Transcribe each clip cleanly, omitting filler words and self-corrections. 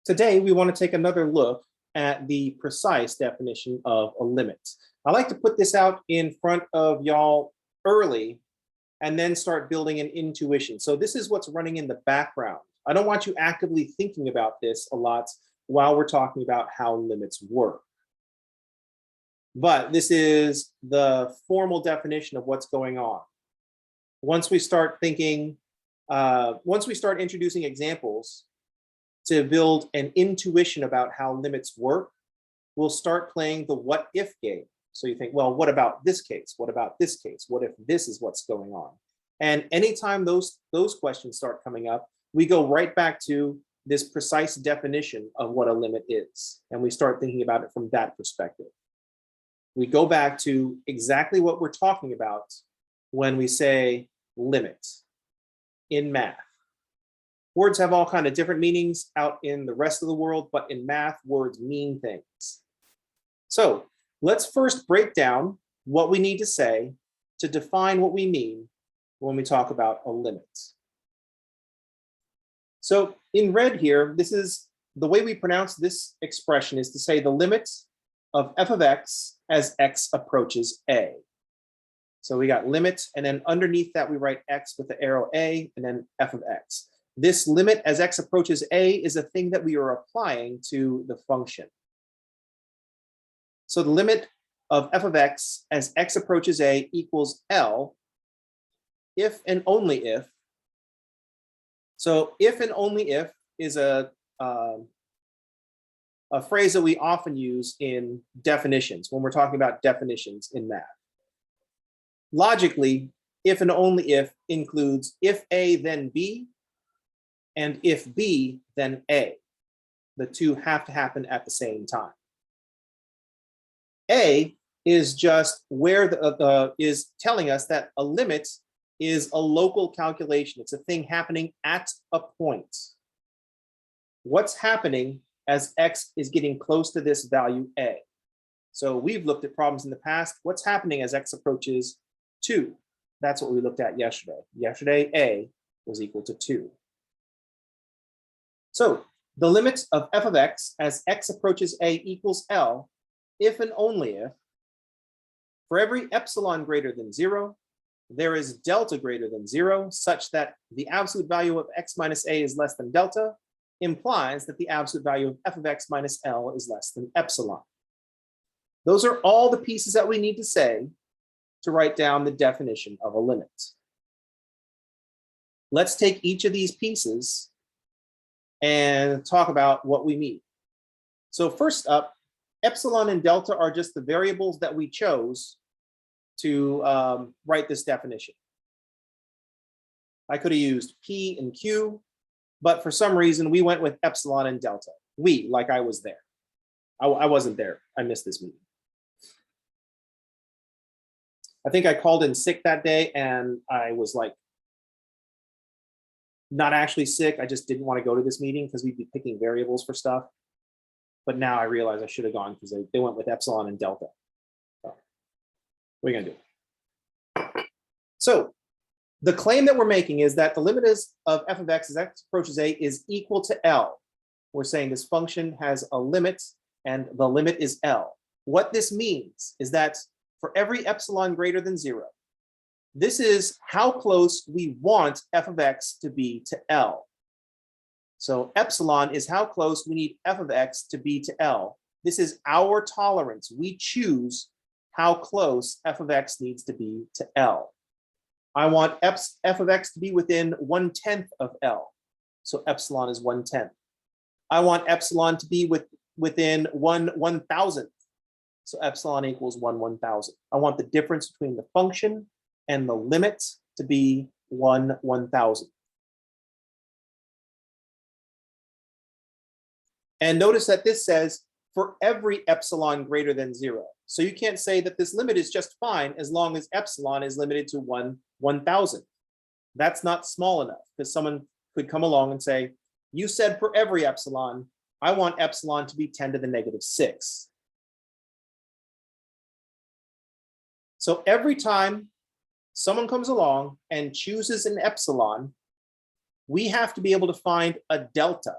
Today, we want to take another look at the precise definition of a limit. I like to put this out in front of y'all early and then start building an intuition. So this is what's running in the background. I don't want you actively thinking about this a lot while we're talking about how limits work. But this is the formal definition of what's going on. Once we start thinking, once we start introducing examples to build an intuition about how limits work, we'll start playing the what if game. So you think, well, what about this case? What about this case? What if this is what's going on? And anytime those questions start coming up, we go right back to this precise definition of what a limit is. And we start thinking about it from that perspective. We go back to exactly what we're talking about when we say limit in math. Words have all kinds of different meanings out in the rest of the world, but in math, words mean things. So let's first break down what we need to say to define what we mean when we talk about a limit. So in red here, this is the way we pronounce this expression is to say the limit of f of x as x approaches a. So we got limit, and then underneath that we write x with the arrow a, and then f of x. This limit as x approaches a is a thing that we are applying to the function. So the limit of f of x as x approaches a equals L if and only if. So if and only if is a phrase that we often use in definitions when we're talking about definitions in math. Logically, if and only if includes if A then B, and if B then A. The two have to happen at the same time. A is just where is telling us that a limit is a local calculation. It's a thing happening at a point. What's happening as x is getting close to this value a? So we've looked at problems in the past. What's happening as x approaches 2? That's what we looked at yesterday. Yesterday, a was equal to 2. So the limit of f of x as x approaches a equals L if and only if for every epsilon greater than 0, there is delta greater than 0 such that the absolute value of x minus a is less than delta, implies that the absolute value of f of x minus L is less than epsilon. Those are all the pieces that we need to say to write down the definition of a limit. Let's take each of these pieces and talk about what we mean. So first up, epsilon and delta are just the variables that we chose to write this definition. I could have used P and Q, but for some reason we went with epsilon and delta. We, like I was there. I wasn't there. I missed this meeting. I think I called in sick that day and I was like, not actually sick. I just didn't want to go to this meeting because we'd be picking variables for stuff. But now I realize I should have gone because they went with epsilon and delta. So what are you going to do? So the claim that we're making is that the limit of f of x as x approaches a is equal to L. We're saying this function has a limit and the limit is L. What this means is that for every epsilon greater than 0, this is how close we want f of x to be to L. So epsilon is how close we need f of x to be to L. This is our tolerance. We choose how close f of x needs to be to L. I want f of x to be within 1/10 of L. So epsilon is 1/10. I want epsilon to be within 1/1000th. So epsilon equals 1/1000. I want the difference between the function and the limit to be 1/1000. And notice that this says for every epsilon greater than 0. So you can't say that this limit is just fine as long as epsilon is limited to 1/1000. That's not small enough because someone could come along and say, you said for every epsilon, I want epsilon to be 10 to the negative 6. So every time someone comes along and chooses an epsilon, we have to be able to find a delta.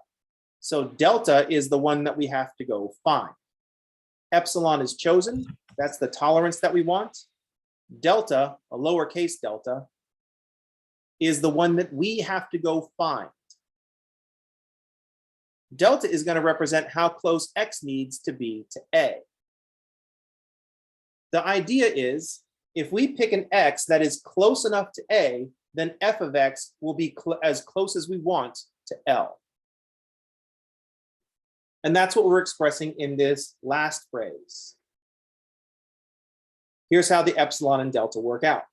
So delta is the one that we have to go find. Epsilon is chosen. That's the tolerance that we want. Delta, a lowercase delta, is the one that we have to go find. Delta is going to represent how close x needs to be to a. The idea is if we pick an x that is close enough to a, then f of x will be as close as we want to L. And that's what we're expressing in this last phrase. Here's how the epsilon and delta work out.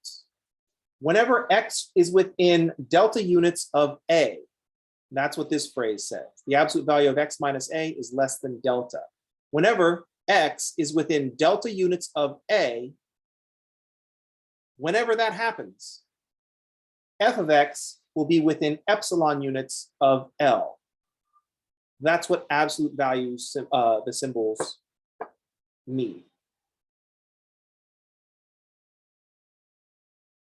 Whenever x is within delta units of a, that's what this phrase says. The absolute value of x minus a is less than delta. Whenever x is within delta units of a, whenever that happens, f of x will be within epsilon units of L. That's what absolute values, the symbols mean.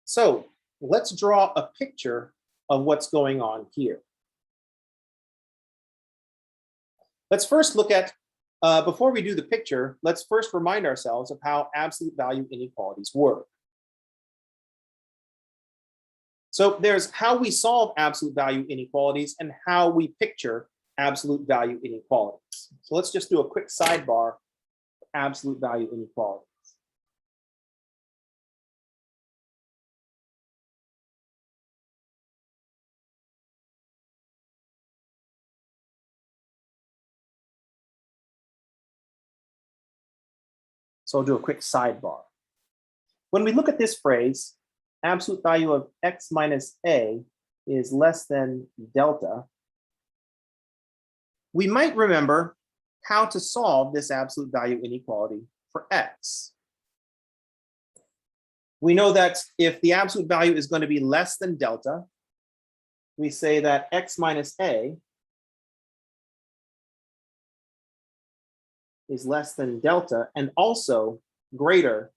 So let's draw a picture of what's going on here. Let's first look at, before we do the picture, let's first remind ourselves of how absolute value inequalities work. So there's how we solve absolute value inequalities and how we picture absolute value inequalities. So let's just do a quick sidebar for absolute value inequalities. So I'll do a quick sidebar. When we look at this phrase, absolute value of x minus a is less than delta, we might remember how to solve this absolute value inequality for x. We know that if the absolute value is going to be less than delta, we say that x minus a is less than delta and also greater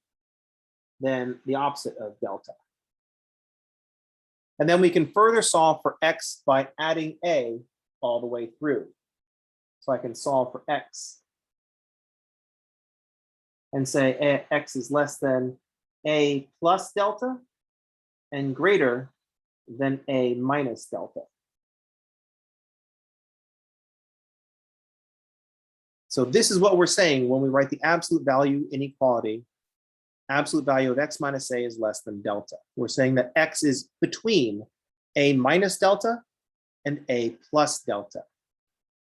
than the opposite of delta. And then we can further solve for x by adding a all the way through. So I can solve for x and say x is less than a plus delta and greater than a minus delta. So this is what we're saying when we write the absolute value inequality. Absolute value of x minus a is less than delta. We're saying that x is between a minus delta and a plus delta.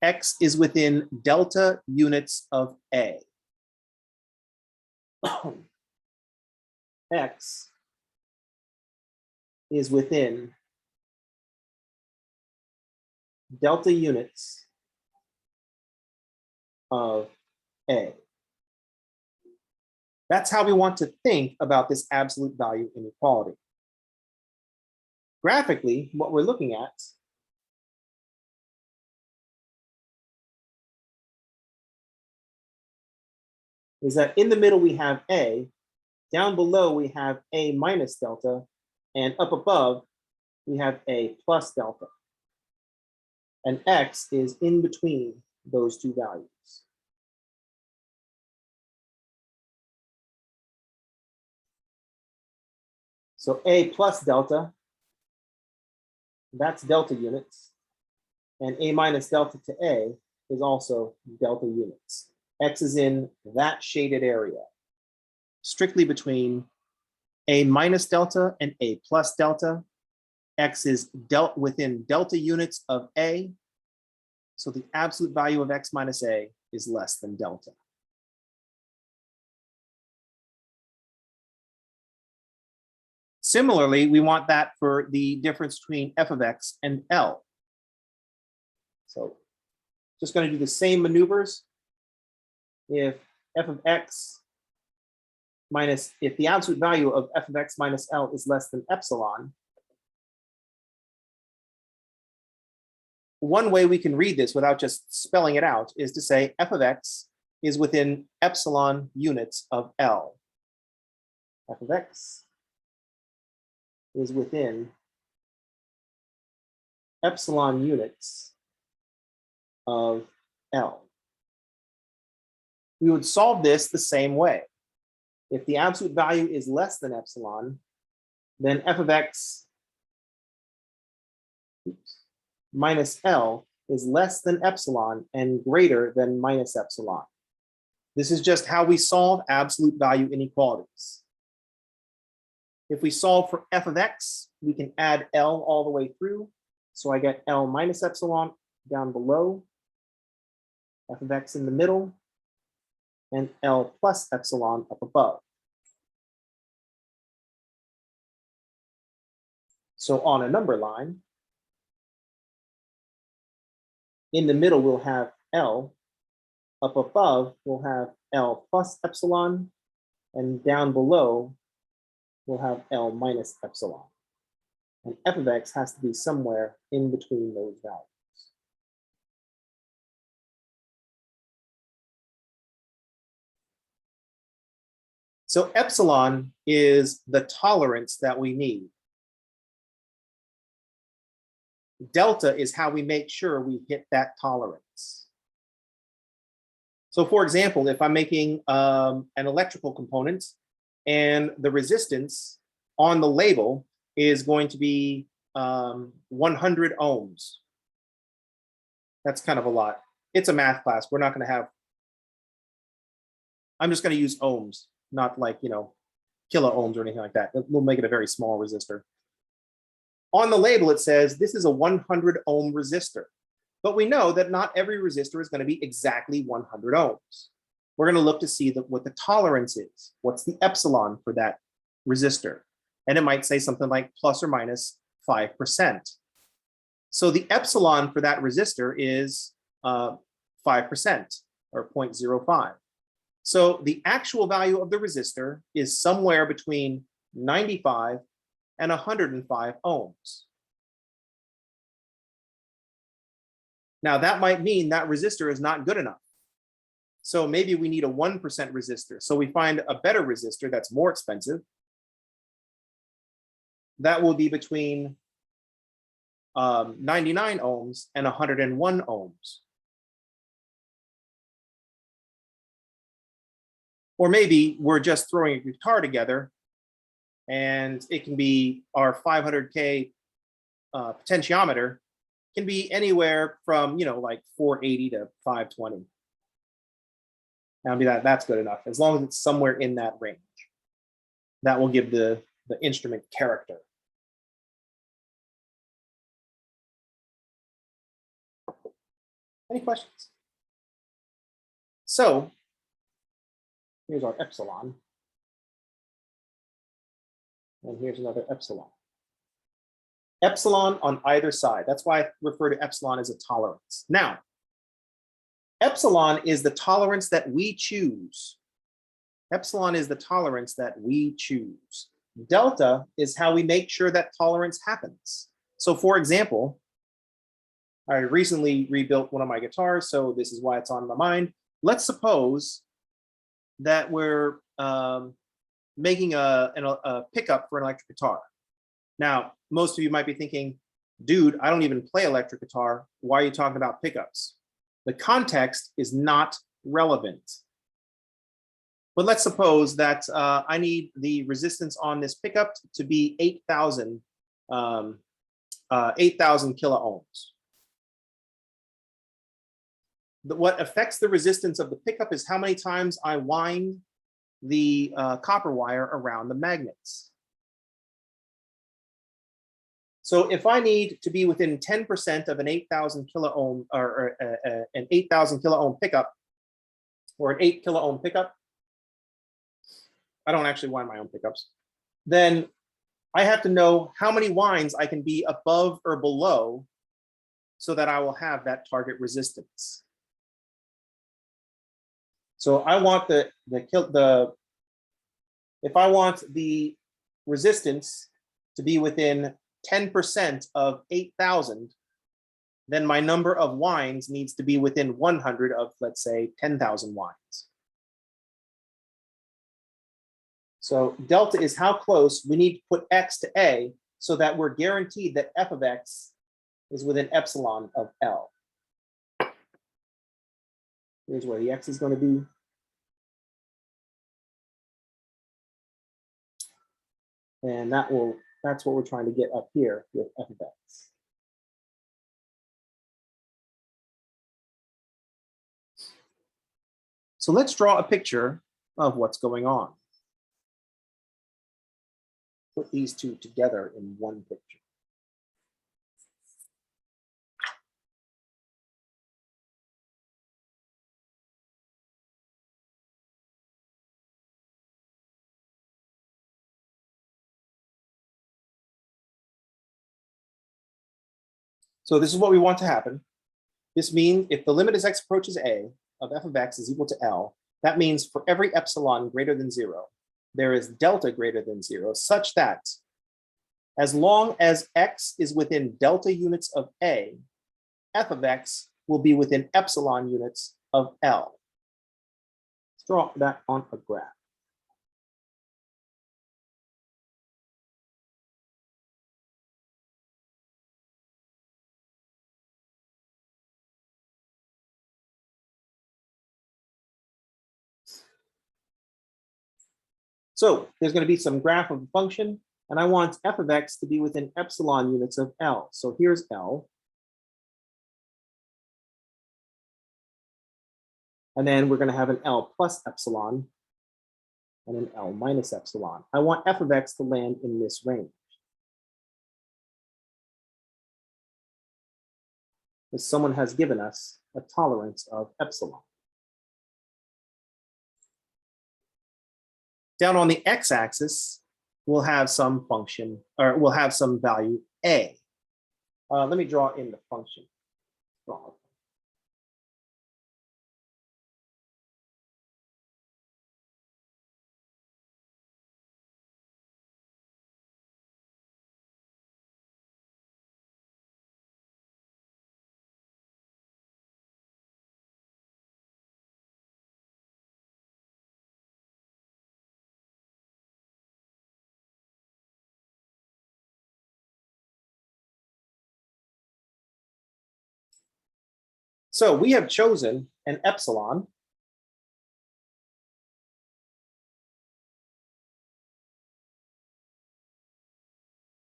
X is within delta units of a. X is within delta units of a. That's how we want to think about this absolute value inequality. Graphically, what we're looking at is that in the middle we have a, down below we have a minus delta, and up above we have a plus delta. And x is in between those two values. So a plus delta, that's delta units, and a minus delta to a is also delta units. X is in that shaded area, strictly between a minus delta and a plus delta. X is dealt within delta units of a, so the absolute value of x minus a is less than delta. Similarly, we want that for the difference between f of x and L. So just going to do the same maneuvers. If f of x minus, if the absolute value of f of x minus L is less than epsilon, one way we can read this without just spelling it out is to say f of x is within epsilon units of L. F of x is within epsilon units of L. We would solve this the same way. If the absolute value is less than epsilon, then f of x minus L is less than epsilon and greater than minus epsilon. This is just how we solve absolute value inequalities. If we solve for f of x, we can add L all the way through. So I get L minus epsilon down below, f of x in the middle, and L plus epsilon up above. So on a number line, in the middle we'll have L, up above we'll have L plus epsilon, and down below we'll have L minus epsilon. And f of x has to be somewhere in between those values. So epsilon is the tolerance that we need. Delta is how we make sure we hit that tolerance. So for example, if I'm making an electrical component and the resistance on the label is going to be 100 ohms. That's kind of a lot. It's a math class. We're not going to have, I'm just going to use ohms, not like, kilo ohms or anything like that. We'll make it a very small resistor. On the label, it says this is a 100 ohm resistor, but we know that not every resistor is going to be exactly 100 ohms. We're going to look to see what the tolerance is. What's the epsilon for that resistor? And it might say something like plus or minus 5%. So the epsilon for that resistor is 5% or 0.05. So the actual value of the resistor is somewhere between 95 and 105 ohms. Now that might mean that resistor is not good enough. So maybe we need a 1% resistor. So we find a better resistor that's more expensive. That will be between 99 ohms and 101 ohms. Or maybe we're just throwing a guitar together and it can be our 500K potentiometer can be anywhere from, like 480 to 520. Now that's good enough, as long as it's somewhere in that range. That will give the instrument character. Any questions? So here's our epsilon. And here's another epsilon. Epsilon on either side. That's why I refer to epsilon as a tolerance. Now, epsilon is the tolerance that we choose. Epsilon is the tolerance that we choose. Delta is how we make sure that tolerance happens. So for example, I recently rebuilt one of my guitars, so this is why it's on my mind. Let's suppose that we're making a pickup for an electric guitar. Now, most of you might be thinking, dude, I don't even play electric guitar. Why are you talking about pickups? The context is not relevant. But let's suppose that I need the resistance on this pickup to be 8,000 kilo ohms. What affects the resistance of the pickup is how many times I wind the copper wire around the magnets. So if I need to be within 10% of an 8,000 kilo ohm or an 8,000 kilo ohm pickup or an 8 kilo ohm pickup, I don't actually wind my own pickups, then I have to know how many winds I can be above or below so that I will have that target resistance. So I want if I want the resistance to be within 10% of 8,000, then my number of winds needs to be within 100 of, let's say, 10,000 winds. So delta is how close we need to put x to a so that we're guaranteed that f of x is within epsilon of L. Here's where the x is going to be. And that's what we're trying to get up here with f of x. So let's draw a picture of what's going on. Put these two together in one picture. So this is what we want to happen. This means if the limit as x approaches a of f of x is equal to L, that means for every epsilon greater than 0, there is delta greater than 0, such that as long as x is within delta units of a, f of x will be within epsilon units of L. Let's draw that on a graph. So there's going to be some graph of a function, and I want f of x to be within epsilon units of L. So here's L. And then we're going to have an L plus epsilon and an L minus epsilon. I want f of x to land in this range. Because someone has given us a tolerance of epsilon. Down on the x-axis, we'll have some function, or we'll have some value a. Let me draw in the function. So we have chosen an epsilon.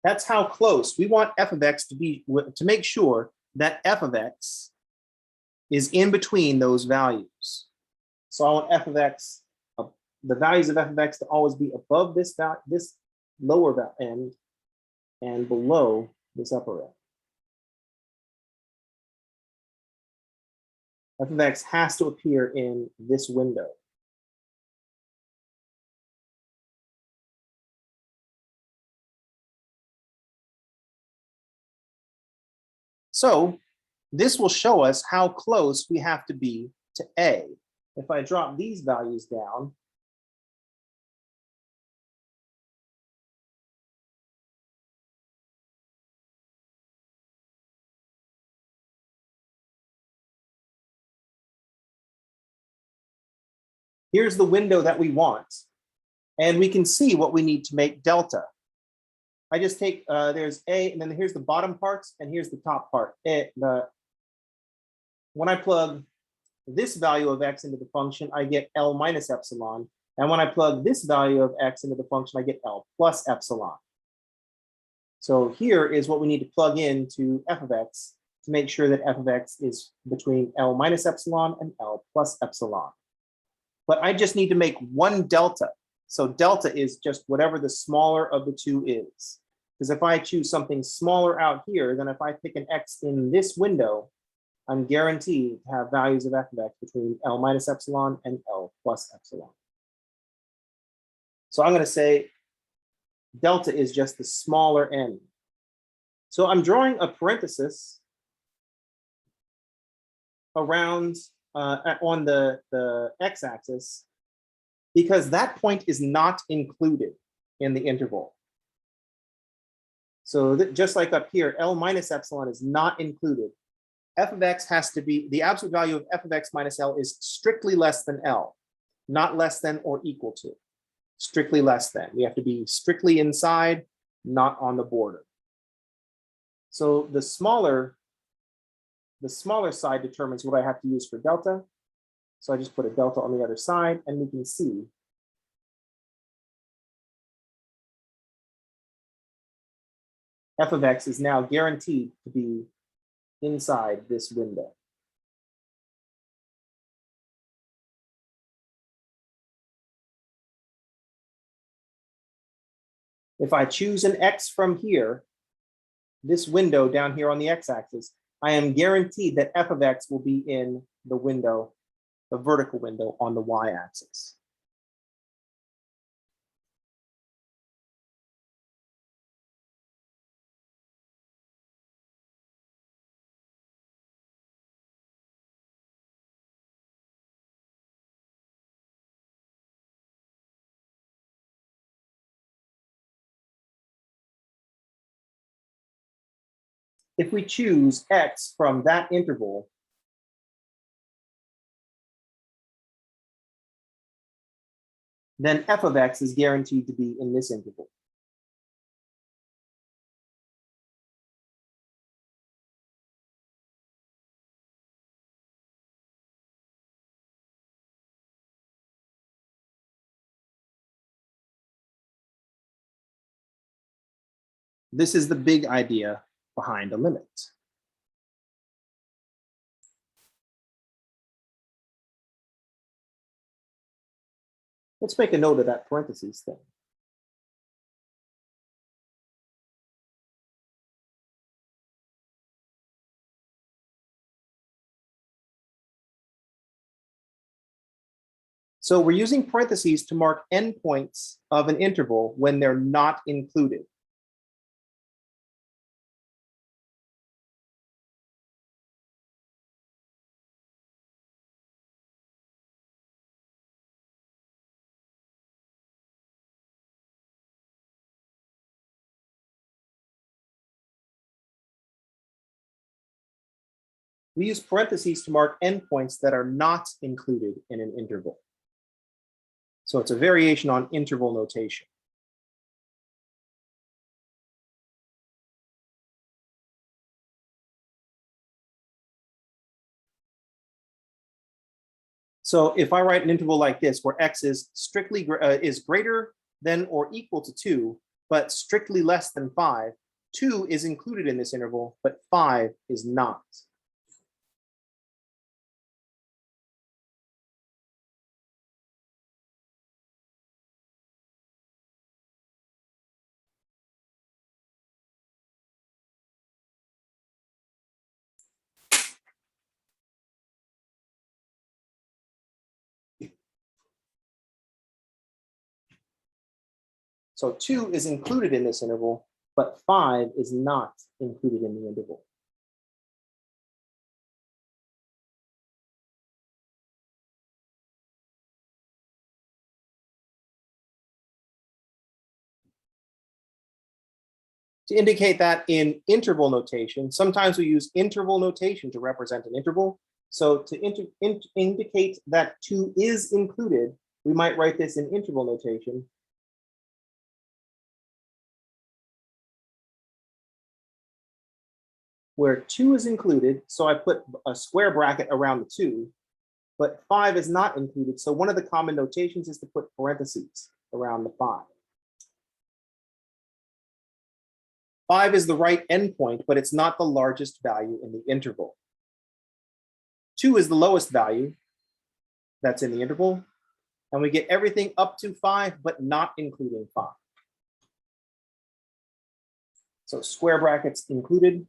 That's how close we want f of x to be, to make sure that f of x is in between those values. So I want f of x, the values of f of x to always be above this lower end and below this upper end. F of x has to appear in this window. So this will show us how close we have to be to a. If I drop these values down, here's the window that we want, and we can see what we need to make delta. I just take, there's a, and then here's the bottom parts, and here's the top part. When I plug this value of x into the function, I get L minus epsilon. And when I plug this value of x into the function, I get L plus epsilon. So here is what we need to plug into f of x to make sure that f of x is between L minus epsilon and L plus epsilon. But I just need to make one delta. So delta is just whatever the smaller of the two is. Because if I choose something smaller out here, then if I pick an x in this window, I'm guaranteed to have values of f of x between L minus epsilon and L plus epsilon. So I'm going to say delta is just the smaller end. So I'm drawing a parenthesis around on the x-axis because that point is not included in the interval. So just like up here, L minus epsilon is not included. F of x has to be, the absolute value of f of x minus L is strictly less than L, not less than or equal to, strictly less than. We have to be strictly inside, not on the border. So the smaller side determines what I have to use for delta. So I just put a delta on the other side, and we can see f of x is now guaranteed to be inside this window. If I choose an x from here, this window down here on the x-axis, I am guaranteed that f of x will be in the window, the vertical window on the y-axis. If we choose x from that interval, then f of x is guaranteed to be in this interval. This is the big idea behind a limit. Let's make a note of that parentheses thing. So we're using parentheses to mark endpoints of an interval when they're not included. We use parentheses to mark endpoints that are not included in an interval. So it's a variation on interval notation. So if I write an interval like this, where x is strictly is greater than or equal to 2, but strictly less than 5, 2 is included in this interval, but 5 is not. So 2 is included in this interval, but 5 is not included in the interval. To indicate that in interval notation, sometimes we use interval notation to represent an interval. So to indicate that 2 is included, we might write this in interval notation. Where 2 is included, so I put a square bracket around the 2, but 5 is not included. So one of the common notations is to put parentheses around the 5. 5 is the right endpoint, but it's not the largest value in the interval. 2 is the lowest value that's in the interval, and we get everything up to 5, but not including 5. So square brackets included.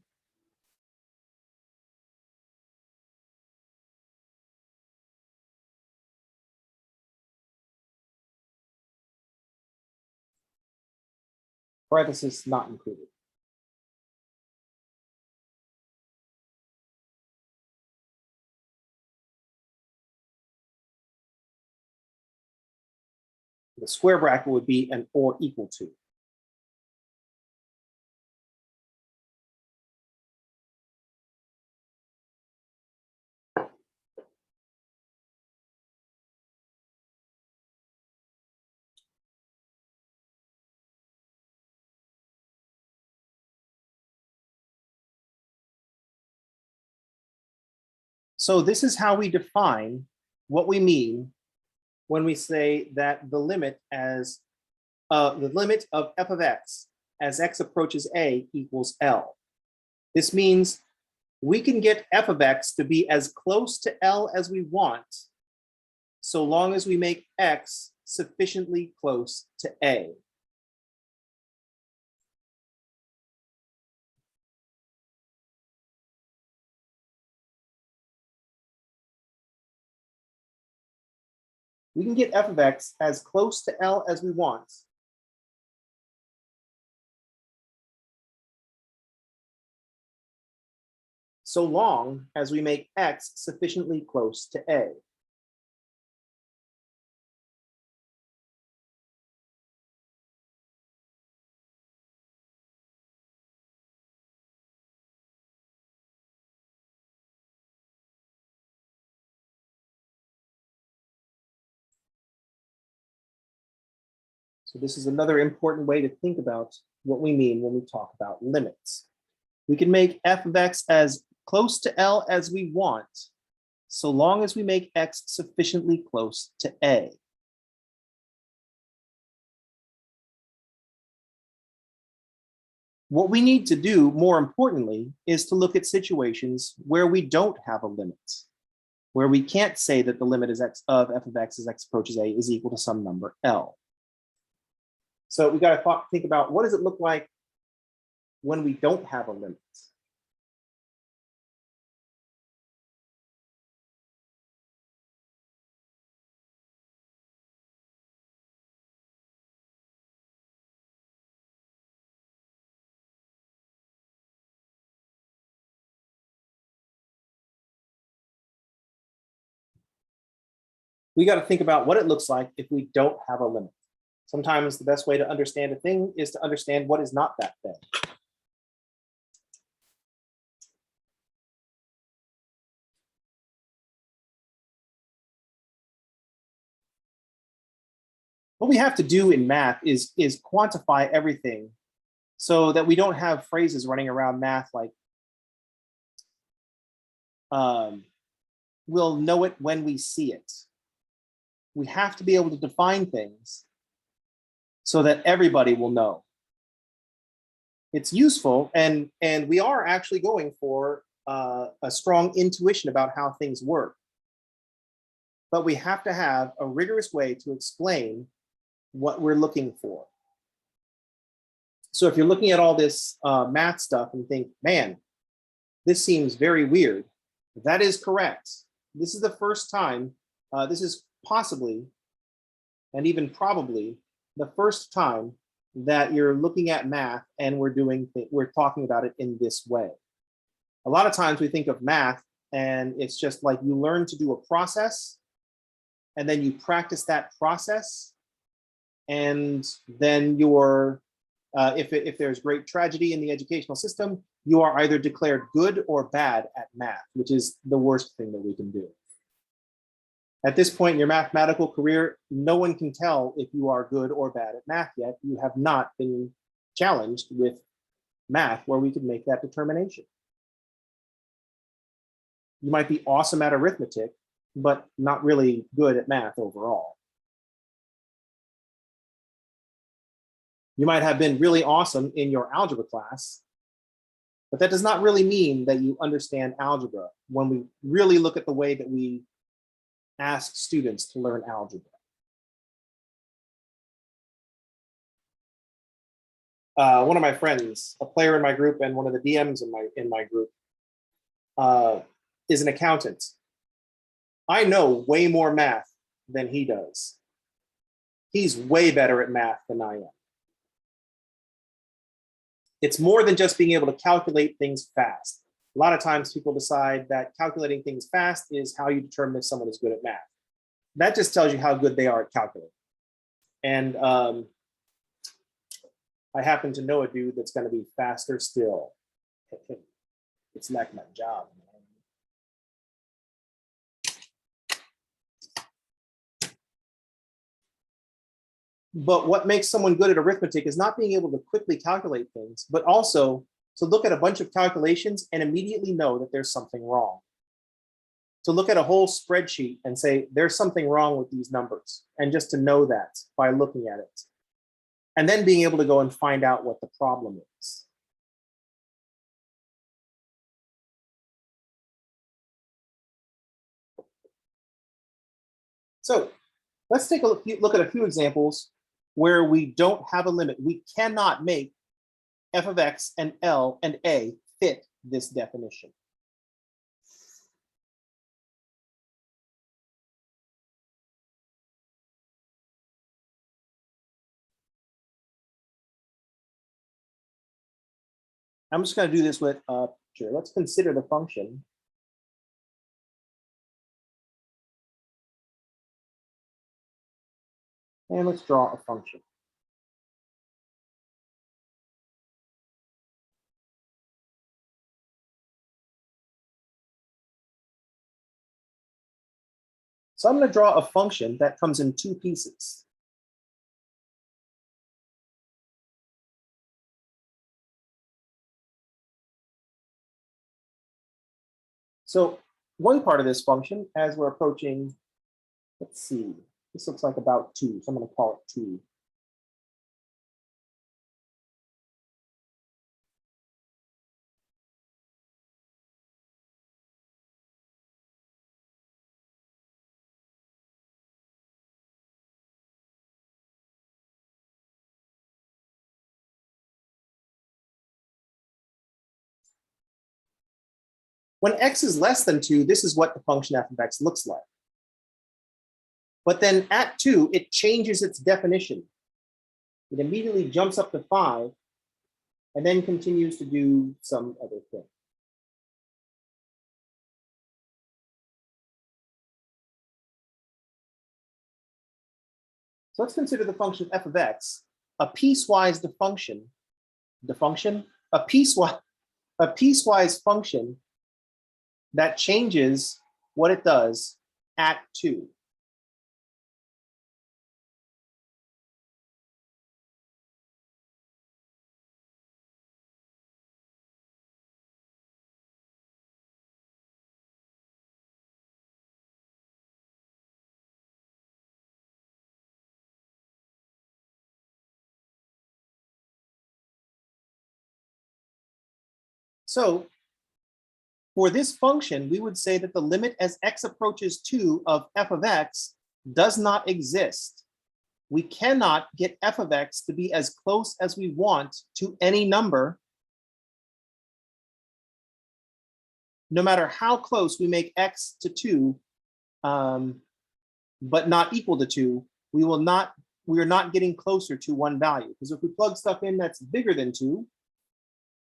Parentheses not included. The square bracket would be an or equal to. So this is how we define what we mean when we say that the limit of f of x as x approaches a equals L. This means we can get f of x to be as close to L as we want, so long as we make x sufficiently close to a. We can get f of x as close to L as we want, so long as we make x sufficiently close to a. So this is another important way to think about what we mean when we talk about limits. We can make f of x as close to L as we want, so long as we make x sufficiently close to a. What we need to do, more importantly, is to look at situations where we don't have a limit, where we can't say that the limit is of f of x as x approaches a is equal to some number L. So we got to think about, what does it look like when we don't have a limit? We got to think about what it looks like if we don't have a limit. Sometimes the best way to understand a thing is to understand what is not that thing. What we have to do in math is quantify everything so that we don't have phrases running around math like, we'll know it when we see it. We have to be able to define things so that everybody will know. It's useful, and we are actually going for a strong intuition about how things work. But we have to have a rigorous way to explain what we're looking for. So if you're looking at all this math stuff and think, man, this seems very weird, that is correct. This is the first time, this is possibly, and even probably, the first time that you're looking at math and we're talking about it in this way. A lot of times we think of math and it's just like you learn to do a process and then you practice that process, and then you're, if there's great tragedy in the educational system, you are either declared good or bad at math, which is the worst thing that we can do. At this point in your mathematical career, no one can tell if you are good or bad at math yet. You have not been challenged with math where we could make that determination. You might be awesome at arithmetic, but not really good at math overall. You might have been really awesome in your algebra class, but that does not really mean that you understand algebra when we really look at the way that we ask students to learn algebra. One of my friends, a player in my group and one of the DMs in my group, is an accountant. I know way more math than he does. He's way better at math than I am. It's more than just being able to calculate things fast. A lot of times people decide that calculating things fast is how you determine if someone is good at math. That just tells you how good they are at calculating. And I happen to know a dude that's going to be faster still. It's like my job, man. But what makes someone good at arithmetic is not being able to quickly calculate things, but also to look at a bunch of calculations and immediately know that there's something wrong. to look at a whole spreadsheet and say, there's something wrong with these numbers, and just to know that by looking at it. And then being able to go and find out what the problem is. So let's take a look at a few examples where we don't have a limit. We cannot make f of x and L and A fit this definition. I'm just going to do this with, sure, let's consider the function. And let's draw a function. So I'm going to draw a function that comes in two pieces. So one part of this function, as we're approaching, let's see, this looks like about 2, so I'm going to call it 2. When x is less than 2, this is what the function f of x looks like. But then at 2, it changes its definition. It immediately jumps up to 5 and then continues to do some other thing. So let's consider the function f of x, a piecewise a piecewise function that changes what it does at 2. So for this function, we would say that the limit as x approaches 2 of f of x does not exist. We cannot get f of x to be as close as we want to any number, no matter how close we make x to 2, but not equal to 2, we are not getting closer to one value. Because if we plug stuff in that's bigger than 2,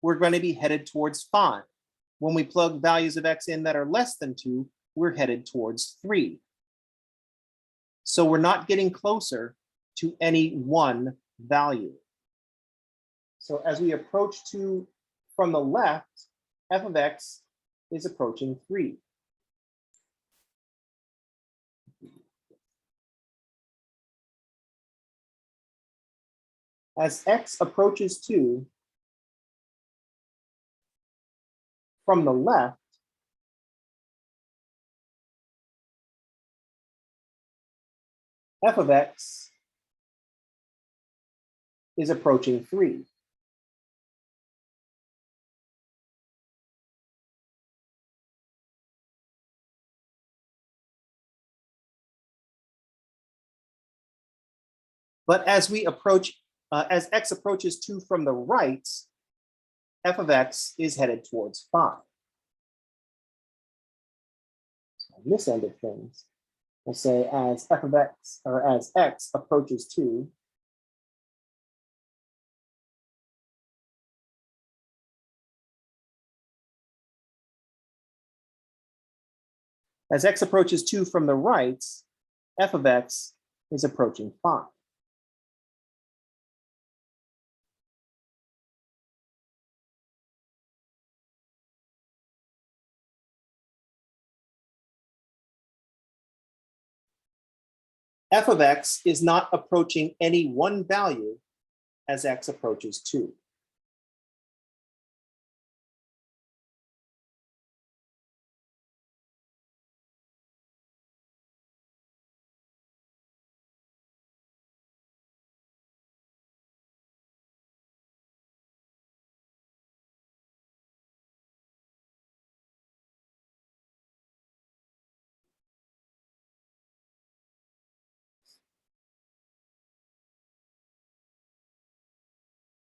we're going to be headed towards 5. When we plug values of x in that are less than 2, we're headed towards 3. So we're not getting closer to any one value. So as we approach 2 from the left, f of x is approaching 3. As x approaches 2 from the left, f of x is approaching 3. But as we approach, as x approaches 2 from the right, f of x is headed towards 5. So on this end of things, we'll say as f of x, or as x approaches 2, as x approaches 2 from the right, f of x is approaching 5. F of x is not approaching any one value as x approaches 2.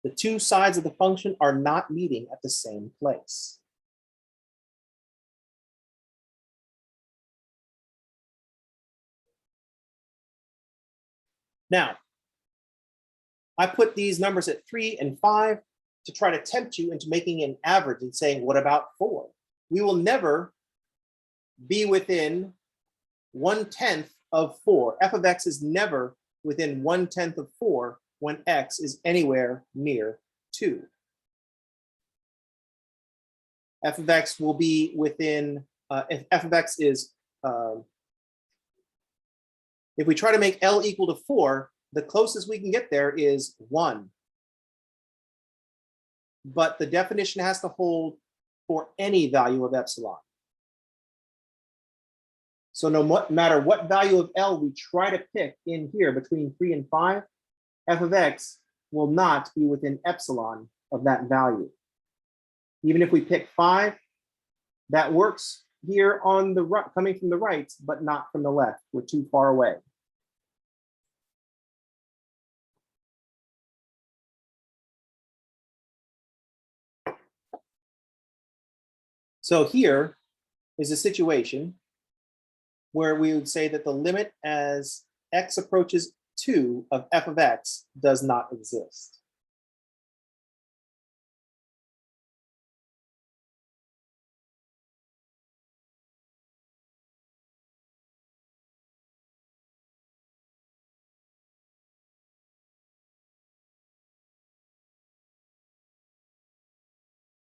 The two sides of the function are not meeting at the same place. Now, I put these numbers at 3 and 5 to try to tempt you into making an average and saying, what about 4? We will never be within 1/10 of 4. F of x is never within 1/10 of 4 when x is anywhere near 2. F of x will be within, if f of x is, if we try to make L equal to 4, the closest we can get there is 1. But the definition has to hold for any value of epsilon. So no matter what value of L we try to pick in here between 3 and 5, f of x will not be within epsilon of that value. Even if we pick 5, that works here on the right, coming from the right, but not from the left. We're too far away. So here is a situation where we would say that the limit as x approaches 2 of f of x does not exist.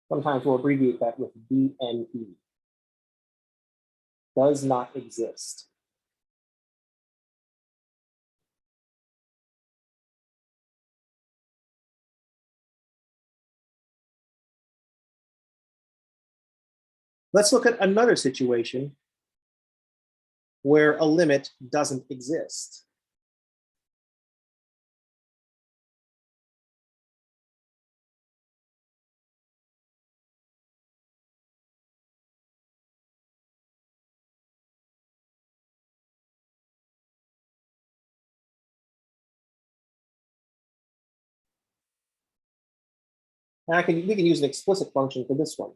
Sometimes we'll abbreviate that with DNE. Does not exist. Let's look at another situation where a limit doesn't exist. And we can use an explicit function for this one.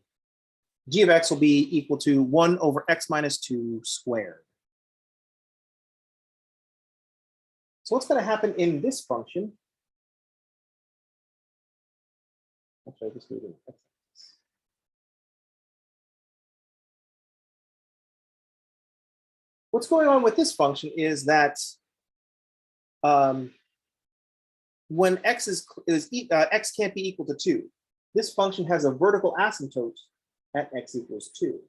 G of x will be equal to 1 over x minus 2 squared. So what's going to happen in this function? Actually, I just need an x-axis. What's going on with this function is that when x x can't be equal to 2, this function has a vertical asymptote at x equals 2.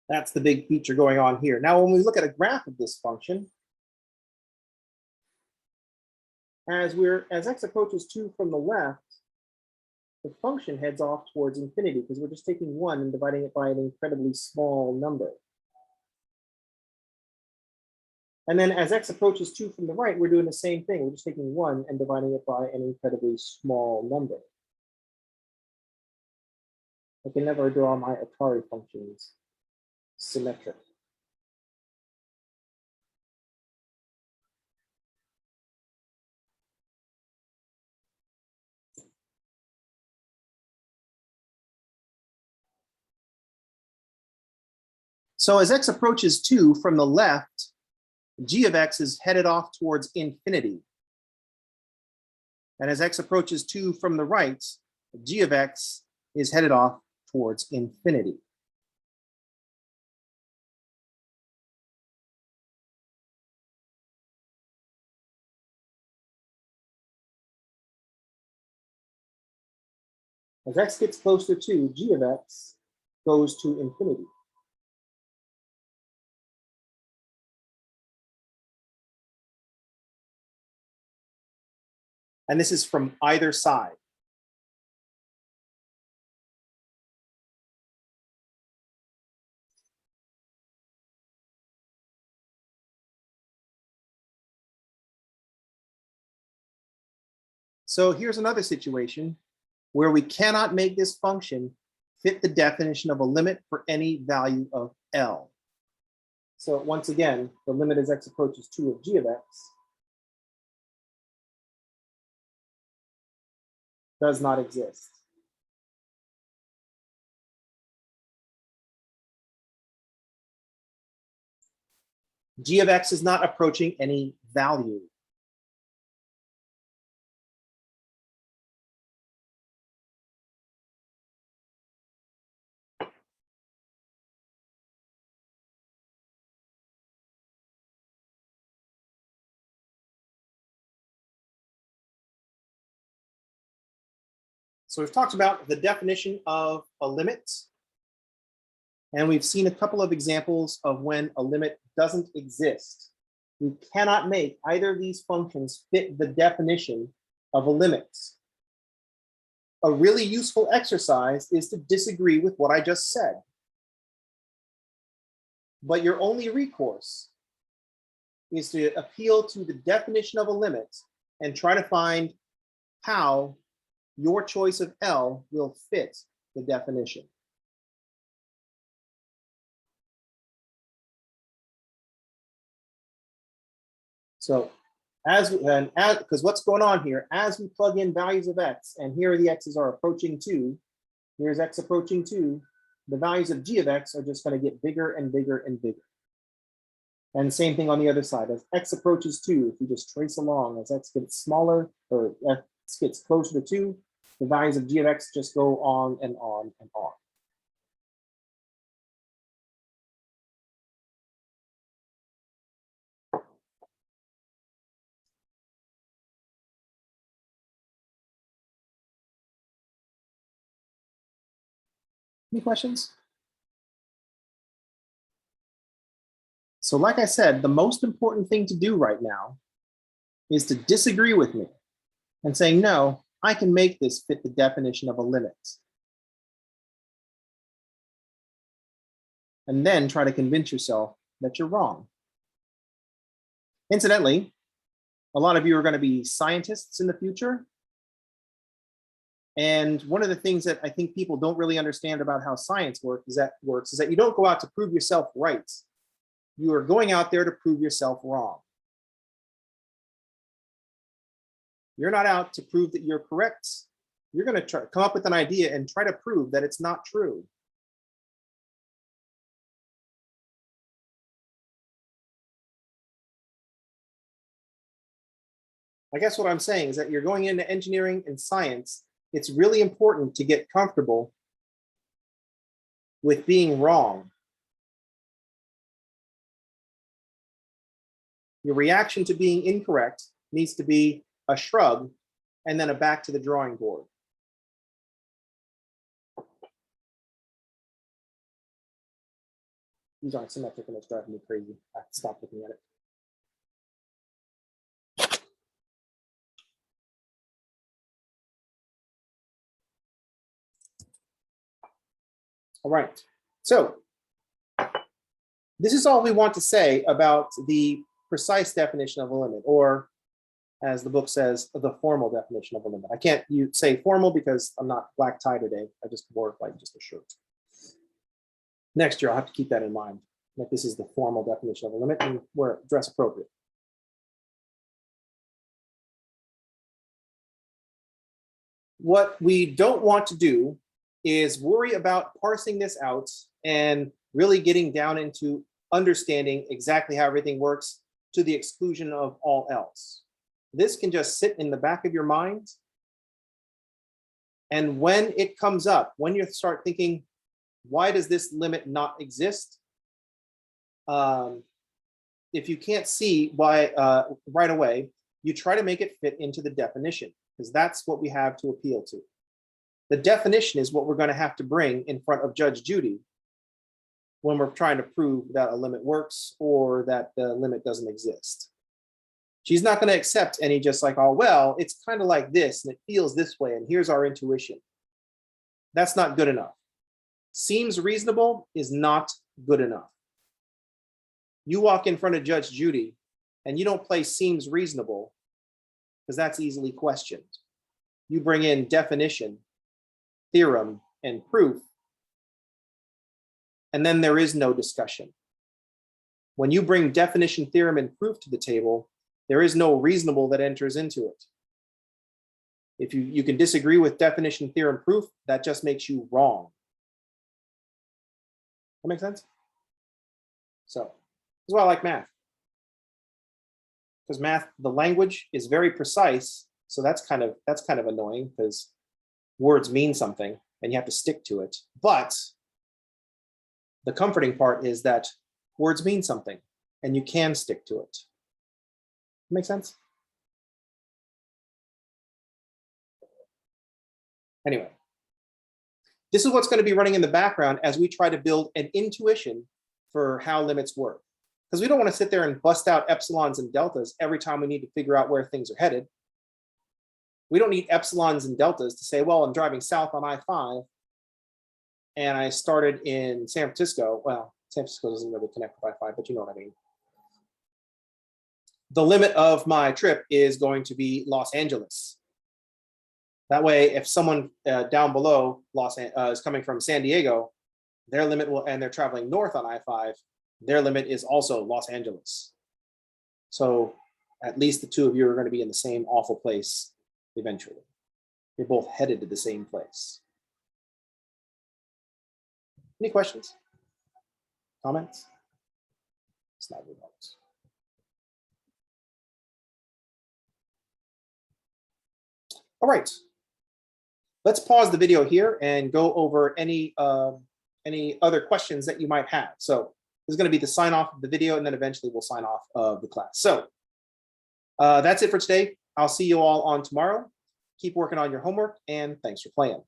That's the big feature going on here. Now, when we look at a graph of this function, as x approaches 2 from the left, the function heads off towards infinity because we're just taking 1 and dividing it by an incredibly small number. And then as x approaches 2 from the right, we're doing the same thing. We're just taking 1 and dividing it by an incredibly small number. I can never draw my Atari functions symmetric. So as x approaches 2 from the left, g of x is headed off towards infinity. And as x approaches 2 from the right, g of x is headed off towards infinity. As x gets closer to, g of x goes to infinity. And this is from either side. So here's another situation where we cannot make this function fit the definition of a limit for any value of L. So once again, the limit as x approaches 2 of g of x does not exist. G of x is not approaching any value. So we've talked about the definition of a limit, and we've seen a couple of examples of when a limit doesn't exist. We cannot make either of these functions fit the definition of a limit. A really useful exercise is to disagree with what I just said. But your only recourse is to appeal to the definition of a limit and try to find how your choice of L will fit the definition. So because what's going on here, as we plug in values of x, and here the x's are approaching 2, here's x approaching 2, the values of g of x are just going to get bigger and bigger and bigger. And same thing on the other side, as x approaches 2, if you just trace along, as x gets smaller, or x gets closer to 2, the values of g of x just go on and on and on. Any questions? So like I said, the most important thing to do right now is to disagree with me and say, no, I can make this fit the definition of a limit. And then try to convince yourself that you're wrong. Incidentally, a lot of you are going to be scientists in the future. And one of the things that I think people don't really understand about how science works is that you don't go out to prove yourself right. You are going out there to prove yourself wrong. You're not out to prove that you're correct. You're going to come up with an idea and try to prove that it's not true. I guess what I'm saying is that you're going into engineering and science. It's really important to get comfortable with being wrong. Your reaction to being incorrect needs to be a shrug and then a back to the drawing board. These aren't symmetric and it's driving me crazy. I have to stop looking at it. All right, so this is all we want to say about the precise definition of a limit, or as the book says, the formal definition of a limit. I can't say formal because I'm not black tie today. I just wore like just a shirt. Next year, I'll have to keep that in mind, that this is the formal definition of a limit and wear dress appropriate. What we don't want to do is worry about parsing this out and really getting down into understanding exactly how everything works to the exclusion of all else. This can just sit in the back of your mind. And when it comes up, when you start thinking, why does this limit not exist? If you can't see why right away, you try to make it fit into the definition, because that's what we have to appeal to. The definition is what we're going to have to bring in front of Judge Judy when we're trying to prove that a limit works or that the limit doesn't exist. She's not going to accept any just like, oh, well, it's kind of like this and it feels this way and here's our intuition. That's not good enough. Seems reasonable is not good enough. You walk in front of Judge Judy and you don't play seems reasonable because that's easily questioned. you bring in definition, theorem, and proof, and then there is no discussion. When you bring definition, theorem, and proof to the table, there is no reasonable that enters into it. If you can disagree with definition, theorem, proof, that just makes you wrong. That make sense? So this is why I like math. Because math, the language is very precise, so that's kind of annoying because words mean something and you have to stick to it. But the comforting part is that words mean something and you can stick to it. Make sense? Anyway, this is what's going to be running in the background as we try to build an intuition for how limits work. Because we don't want to sit there and bust out epsilons and deltas every time we need to figure out where things are headed. We don't need epsilons and deltas to say, well, I'm driving south on I-5 and I started in San Francisco. Well, San Francisco doesn't really connect with I-5, but you know what I mean. The limit of my trip is going to be Los Angeles. That way, if someone down below is coming from San Diego, their limit will, and they're traveling north on I-5, their limit is also Los Angeles. So at least the two of you are going to be in the same awful place eventually. You're both headed to the same place. Any questions? Comments? Slide remarks. All right. Let's pause the video here and go over any other questions that you might have. So this is going to be the sign off of the video, and then eventually we'll sign off of the class. So that's it for today. I'll see you all on tomorrow. Keep working on your homework, and thanks for playing.